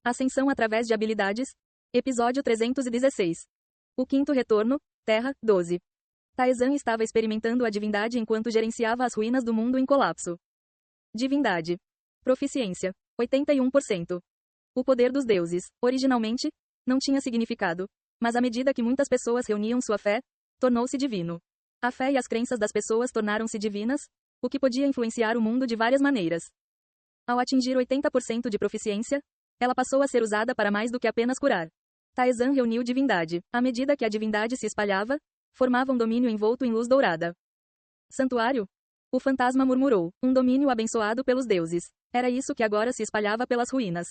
Ascensão através de habilidades. Episódio 316. O quinto retorno, Terra, 12. Taizan estava experimentando a divindade enquanto gerenciava as ruínas do mundo em colapso. Divindade. Proficiência. 81%. O poder dos deuses, originalmente, não tinha significado, mas à medida que muitas pessoas reuniam sua fé, tornou-se divino. A fé e as crenças das pessoas tornaram-se divinas, o que podia influenciar o mundo de várias maneiras. Ao atingir 80% de proficiência, ela passou a ser usada para mais do que apenas curar. Taizan reuniu divindade. À medida que a divindade se espalhava, formava um domínio envolto em luz dourada. Santuário? O fantasma murmurou. Um domínio abençoado pelos deuses. Era isso que agora se espalhava pelas ruínas.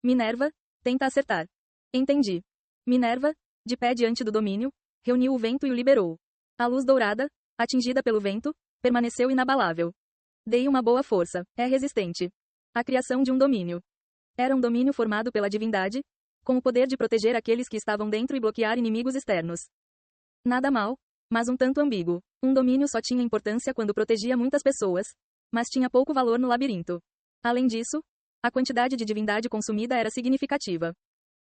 Minerva, tenta acertar. Entendi. Minerva, de pé diante do domínio, reuniu o vento e o liberou. A luz dourada, atingida pelo vento, permaneceu inabalável. Dei uma boa força. É resistente. A criação de um domínio. Era um domínio formado pela divindade, com o poder de proteger aqueles que estavam dentro e bloquear inimigos externos. Nada mal, mas um tanto ambíguo. Um domínio só tinha importância quando protegia muitas pessoas, mas tinha pouco valor no labirinto. Além disso, a quantidade de divindade consumida era significativa.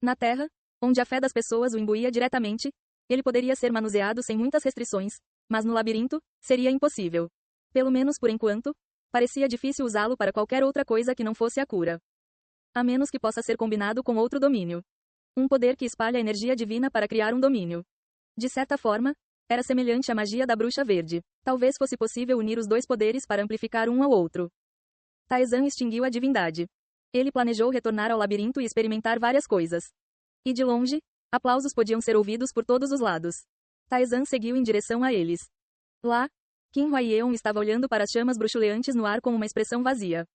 Na Terra, onde a fé das pessoas o imbuía diretamente, ele poderia ser manuseado sem muitas restrições, mas no labirinto, seria impossível. Pelo menos por enquanto, parecia difícil usá-lo para qualquer outra coisa que não fosse a cura. A menos que possa ser combinado com outro domínio. Um poder que espalha energia divina para criar um domínio. De certa forma, era semelhante à magia da bruxa verde. Talvez fosse possível unir os dois poderes para amplificar um ao outro. Taizan extinguiu a divindade. Ele planejou retornar ao labirinto e experimentar várias coisas. E de longe, aplausos podiam ser ouvidos por todos os lados. Taizan seguiu em direção a eles. Lá, Qin Huaiyeon estava olhando para as chamas bruxuleantes no ar com uma expressão vazia.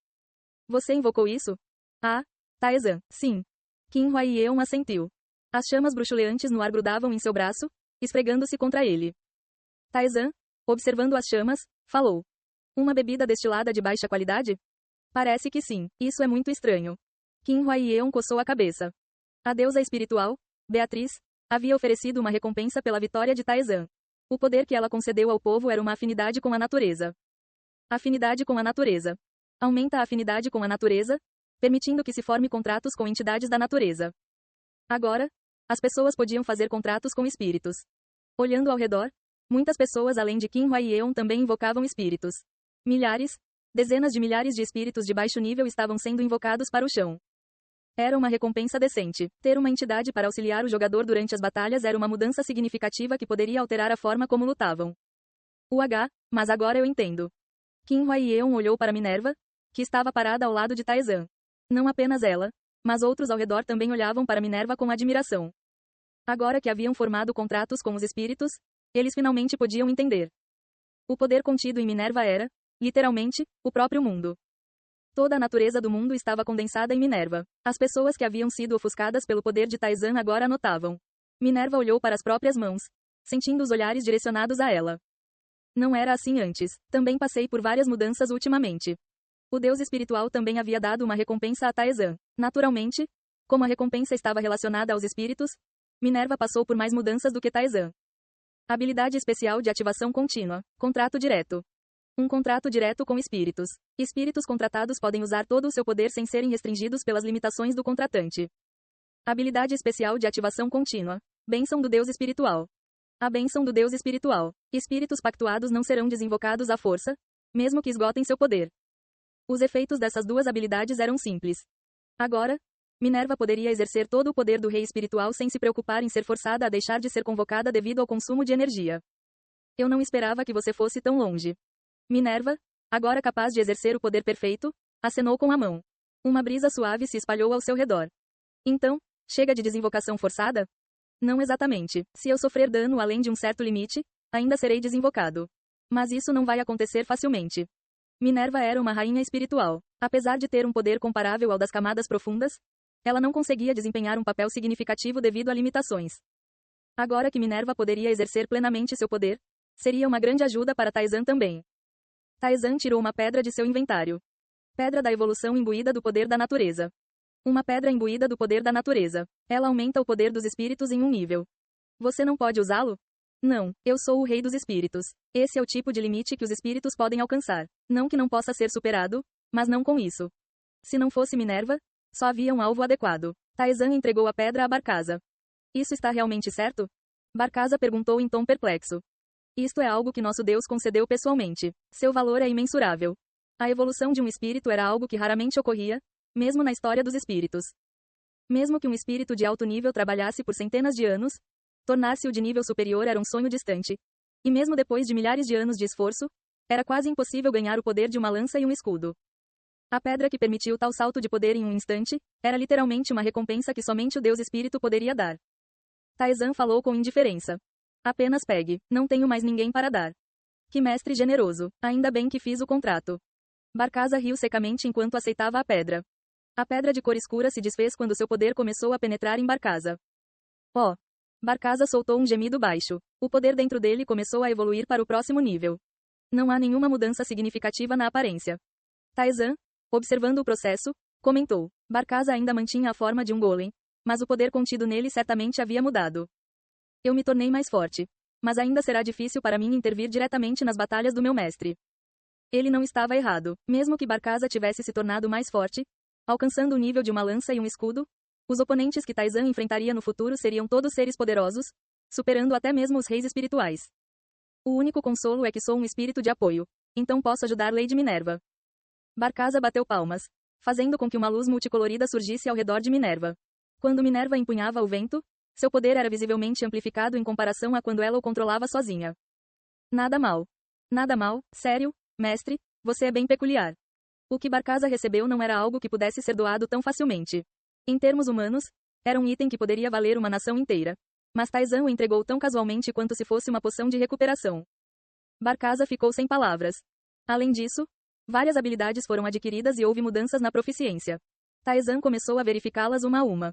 Você invocou isso? Ah, Taizan, sim. Qin Huaiyeon assentiu. As chamas bruxuleantes no ar grudavam em seu braço, esfregando-se contra ele. Taizan, observando as chamas, falou. Uma bebida destilada de baixa qualidade? Parece que sim. Isso é muito estranho. Qin Huaiyeon coçou a cabeça. A deusa espiritual, Beatriz, havia oferecido uma recompensa pela vitória de Taizan. O poder que ela concedeu ao povo era uma afinidade com a natureza. Afinidade com a natureza. Aumenta a afinidade com a natureza, permitindo que se forme contratos com entidades da natureza. Agora, as pessoas podiam fazer contratos com espíritos. Olhando ao redor, muitas pessoas além de Qin Huaiyeon também invocavam espíritos. Milhares, dezenas de milhares de espíritos de baixo nível estavam sendo invocados para o chão. Era uma recompensa decente. Ter uma entidade para auxiliar o jogador durante as batalhas era uma mudança significativa que poderia alterar a forma como lutavam. Mas agora eu entendo. Qin Huaiyeon olhou para Minerva, que estava parada ao lado de Taizan. Não apenas ela, mas outros ao redor também olhavam para Minerva com admiração. Agora que haviam formado contratos com os espíritos, eles finalmente podiam entender. O poder contido em Minerva era, literalmente, o próprio mundo. Toda a natureza do mundo estava condensada em Minerva. As pessoas que haviam sido ofuscadas pelo poder de Taizan agora notavam. Minerva olhou para as próprias mãos, sentindo os olhares direcionados a ela. Não era assim antes. Também passei por várias mudanças ultimamente. O deus espiritual também havia dado uma recompensa a Taizan. Naturalmente, como a recompensa estava relacionada aos espíritos, Minerva passou por mais mudanças do que Taizan. Habilidade especial de ativação contínua. Contrato direto. Um contrato direto com espíritos. Espíritos contratados podem usar todo o seu poder sem serem restringidos pelas limitações do contratante. Habilidade especial de ativação contínua. Bênção do Deus espiritual. A bênção do Deus espiritual. Espíritos pactuados não serão desinvocados à força, mesmo que esgotem seu poder. Os efeitos dessas duas habilidades eram simples. Agora, Minerva poderia exercer todo o poder do rei espiritual sem se preocupar em ser forçada a deixar de ser convocada devido ao consumo de energia. Eu não esperava que você fosse tão longe. Minerva, agora capaz de exercer o poder perfeito, acenou com a mão. Uma brisa suave se espalhou ao seu redor. Então, chega de desinvocação forçada? Não exatamente. Se eu sofrer dano além de um certo limite, ainda serei desinvocado. Mas isso não vai acontecer facilmente. Minerva era uma rainha espiritual. Apesar de ter um poder comparável ao das camadas profundas, ela não conseguia desempenhar um papel significativo devido a limitações. Agora que Minerva poderia exercer plenamente seu poder, seria uma grande ajuda para Taizan também. Taizan tirou uma pedra de seu inventário. Pedra da evolução imbuída do poder da natureza. Uma pedra imbuída do poder da natureza. Ela aumenta o poder dos espíritos em um nível. Você não pode usá-lo? Não, eu sou o rei dos espíritos. Esse é o tipo de limite que os espíritos podem alcançar. Não que não possa ser superado, mas não com isso. Se não fosse Minerva, só havia um alvo adequado. Taizan entregou a pedra a Barcaza. Isso está realmente certo? Barcaza perguntou em tom perplexo. Isto é algo que nosso Deus concedeu pessoalmente. Seu valor é imensurável. A evolução de um espírito era algo que raramente ocorria, mesmo na história dos espíritos. Mesmo que um espírito de alto nível trabalhasse por centenas de anos, tornar-se-o de nível superior era um sonho distante. E mesmo depois de milhares de anos de esforço, era quase impossível ganhar o poder de uma lança e um escudo. A pedra que permitiu tal salto de poder em um instante, era literalmente uma recompensa que somente o Deus Espírito poderia dar. Taizan falou com indiferença. Apenas pegue, não tenho mais ninguém para dar. Que mestre generoso, ainda bem que fiz o contrato. Barcaza riu secamente enquanto aceitava a pedra. A pedra de cor escura se desfez quando seu poder começou a penetrar em Barcaza. Oh! Barcaza soltou um gemido baixo. O poder dentro dele começou a evoluir para o próximo nível. Não há nenhuma mudança significativa na aparência. Taizan, observando o processo, comentou. Barcaza ainda mantinha a forma de um golem, mas o poder contido nele certamente havia mudado. Eu me tornei mais forte. Mas ainda será difícil para mim intervir diretamente nas batalhas do meu mestre. Ele não estava errado. Mesmo que Barcaza tivesse se tornado mais forte, alcançando o nível de uma lança e um escudo, os oponentes que Taizan enfrentaria no futuro seriam todos seres poderosos, superando até mesmo os reis espirituais. O único consolo é que sou um espírito de apoio, então posso ajudar Lady Minerva. Barcaza bateu palmas, fazendo com que uma luz multicolorida surgisse ao redor de Minerva. Quando Minerva empunhava o vento, seu poder era visivelmente amplificado em comparação a quando ela o controlava sozinha. Nada mal. Nada mal, sério, mestre, você é bem peculiar. O que Barcaza recebeu não era algo que pudesse ser doado tão facilmente. Em termos humanos, era um item que poderia valer uma nação inteira. Mas Taizan o entregou tão casualmente quanto se fosse uma poção de recuperação. Barcaza ficou sem palavras. Além disso, várias habilidades foram adquiridas e houve mudanças na proficiência. Taizan começou a verificá-las uma a uma.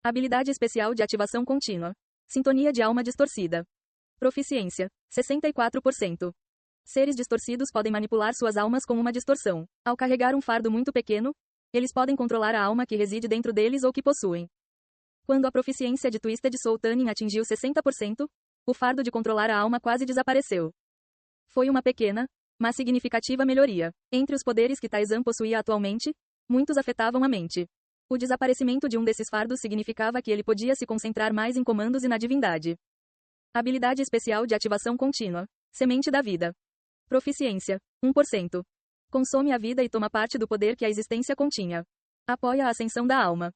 Habilidade especial de ativação contínua. Sintonia de alma distorcida. Proficiência, 64%. Seres distorcidos podem manipular suas almas com uma distorção. Ao carregar um fardo muito pequeno, eles podem controlar a alma que reside dentro deles ou que possuem. Quando a proficiência de Twisted Soul Tuning atingiu 60%, o fardo de controlar a alma quase desapareceu. Foi uma pequena, mas significativa melhoria. Entre os poderes que Taizan possuía atualmente, muitos afetavam a mente. O desaparecimento de um desses fardos significava que ele podia se concentrar mais em comandos e na divindade. Habilidade especial de ativação contínua. Semente da vida. Proficiência, 1%. Consome a vida e toma parte do poder que a existência continha. Apoia a ascensão da alma.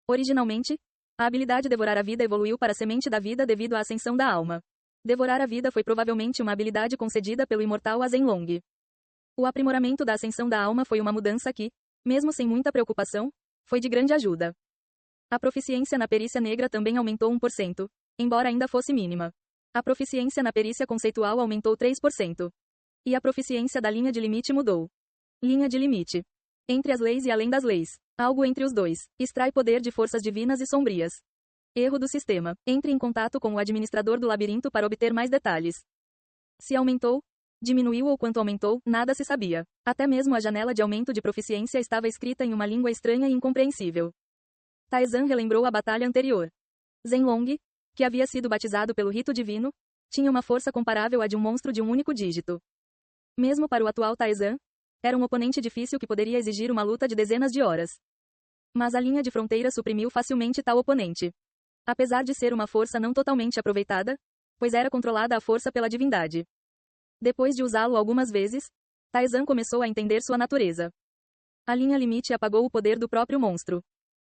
Originalmente, a habilidade Devorar a Vida evoluiu para Semente da Vida devido à ascensão da alma. Devorar a Vida foi provavelmente uma habilidade concedida pelo imortal Azenlong. O aprimoramento da ascensão da alma foi uma mudança que, mesmo sem muita preocupação, foi de grande ajuda. A proficiência na perícia negra também aumentou 1%, embora ainda fosse mínima. A proficiência na perícia conceitual aumentou 3%. E a proficiência da linha de limite mudou. Linha de limite. Entre as leis e além das leis. Algo entre os dois. Extrai poder de forças divinas e sombrias. Erro do sistema. Entre em contato com o administrador do labirinto para obter mais detalhes. Se aumentou, diminuiu ou quanto aumentou, nada se sabia. Até mesmo a janela de aumento de proficiência estava escrita em uma língua estranha e incompreensível. Taizan relembrou a batalha anterior. Zenlong, que havia sido batizado pelo rito divino, tinha uma força comparável à de um monstro de um único dígito. Mesmo para o atual Taizan, era um oponente difícil que poderia exigir uma luta de dezenas de horas. Mas a linha de fronteira suprimiu facilmente tal oponente. Apesar de ser uma força não totalmente aproveitada, pois era controlada à força pela divindade. Depois de usá-lo algumas vezes, Taizan começou a entender sua natureza. A linha limite apagou o poder do próprio monstro.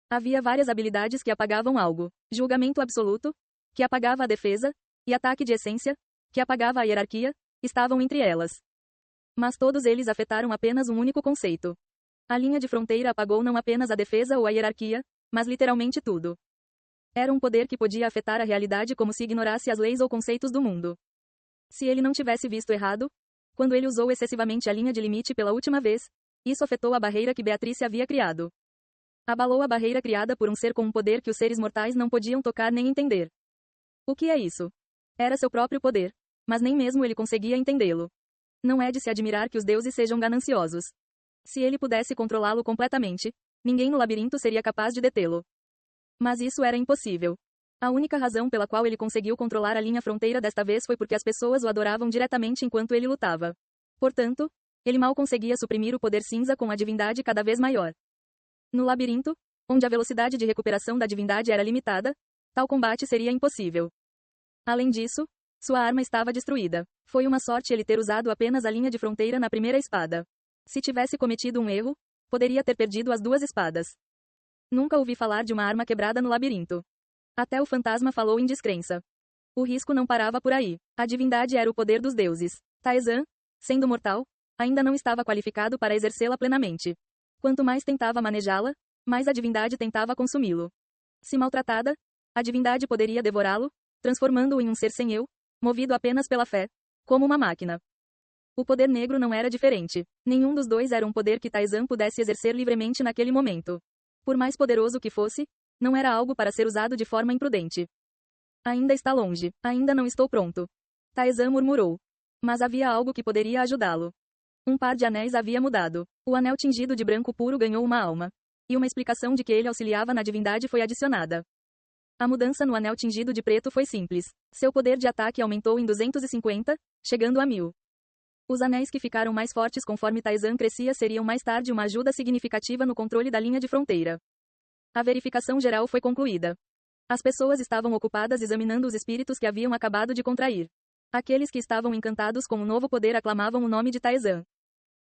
Havia várias habilidades que apagavam algo. Julgamento absoluto, que apagava a defesa, e ataque de essência, que apagava a hierarquia, estavam entre elas. Mas todos eles afetaram apenas um único conceito. A linha de fronteira apagou não apenas a defesa ou a hierarquia, mas literalmente tudo. Era um poder que podia afetar a realidade como se ignorasse as leis ou conceitos do mundo. Se ele não tivesse visto errado, quando ele usou excessivamente a linha de limite pela última vez, isso afetou a barreira que Beatrice havia criado. Abalou a barreira criada por um ser com um poder que os seres mortais não podiam tocar nem entender. O que é isso? Era seu próprio poder, mas nem mesmo ele conseguia entendê-lo. Não é de se admirar que os deuses sejam gananciosos. Se ele pudesse controlá-lo completamente, ninguém no labirinto seria capaz de detê-lo. Mas isso era impossível. A única razão pela qual ele conseguiu controlar a linha fronteira desta vez foi porque as pessoas o adoravam diretamente enquanto ele lutava. Portanto, ele mal conseguia suprimir o poder cinza com a divindade cada vez maior. No labirinto, onde a velocidade de recuperação da divindade era limitada, tal combate seria impossível. Além disso, sua arma estava destruída. Foi uma sorte ele ter usado apenas a linha de fronteira na primeira espada. Se tivesse cometido um erro, poderia ter perdido as duas espadas. Nunca ouvi falar de uma arma quebrada no labirinto. Até o fantasma falou em descrença. O risco não parava por aí. A divindade era o poder dos deuses. Taizan, sendo mortal, ainda não estava qualificado para exercê-la plenamente. Quanto mais tentava manejá-la, mais a divindade tentava consumi-lo. Se maltratada, a divindade poderia devorá-lo, transformando-o em um ser sem eu, movido apenas pela fé, como uma máquina. O poder negro não era diferente. Nenhum dos dois era um poder que Taizan pudesse exercer livremente naquele momento. Por mais poderoso que fosse, não era algo para ser usado de forma imprudente. Ainda está longe. Ainda não estou pronto. Taizan murmurou. Mas havia algo que poderia ajudá-lo. Um par de anéis havia mudado. O anel tingido de branco puro ganhou uma alma. E uma explicação de que ele auxiliava na divindade foi adicionada. A mudança no anel tingido de preto foi simples. Seu poder de ataque aumentou em 250, chegando a 1000. Os anéis que ficaram mais fortes conforme Taizan crescia seriam mais tarde uma ajuda significativa no controle da linha de fronteira. A verificação geral foi concluída. As pessoas estavam ocupadas examinando os espíritos que haviam acabado de contrair. Aqueles que estavam encantados com o novo poder aclamavam o nome de Taizan.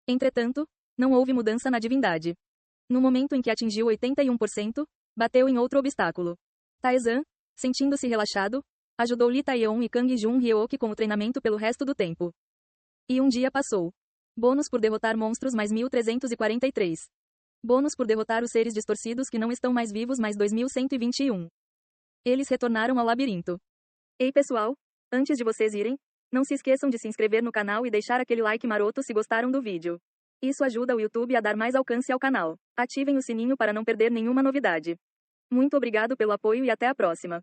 Entretanto, não houve mudança na divindade. No momento em que atingiu 81%, bateu em outro obstáculo. Taizan, sentindo-se relaxado, ajudou Li Taeyeon e Kang Jun Hyeok com o treinamento pelo resto do tempo. E um dia passou. Bônus por derrotar monstros mais 1343. Bônus por derrotar os seres distorcidos que não estão mais vivos mais 2121. Eles retornaram ao labirinto. Ei pessoal, antes de vocês irem, não se esqueçam de se inscrever no canal e deixar aquele like maroto se gostaram do vídeo. Isso ajuda o YouTube a dar mais alcance ao canal. Ativem o sininho para não perder nenhuma novidade. Muito obrigado pelo apoio e até a próxima.